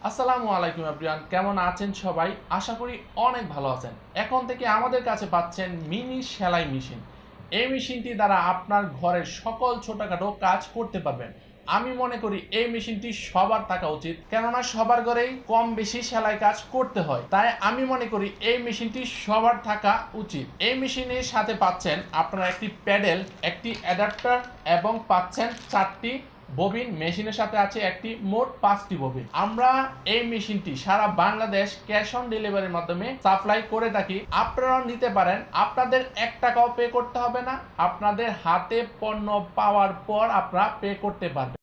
আসসালামু আলাইকুম এভরিওয়ান, কেমন আছেন সবাই? আশা করি অনেক ভালো আছেন। এখন থেকে আমাদের কাছে পাচ্ছেন মিনি সেলাই মেশিন। এই মেশিনটি দ্বারা আপনার ঘরের সকল ছোটখাটো কাজ করতে পারবেন। আমি মনে করি এই মেশিনটি সবার থাকা উচিত, কেননা সবার ঘরেই কম বেশি সেলাই কাজ করতে হয়। তাই আমি মনে করি এই মেশিনটি সবার থাকা উচিত। এই মেশিনের সাথে পাচ্ছেন আপনারা একটি প্যাডেল, একটি অ্যাডাপ্টার এবং পাচ্ছেন 4টি ববিন। মেশিনের সাথে আছে একটি, মোট 5টি ববিন। আমরা এই মেশিনটি সারা বাংলাদেশ ক্যাশ অন ডেলিভারির মাধ্যমে সাপ্লাই করে থাকি। আপনারাও নিতে পারেন, আপনাদের 1 টাকাও পে করতে হবে না। আপনাদের হাতে পণ্য পাওয়ার পর আপনারা পে করতে পারবেন।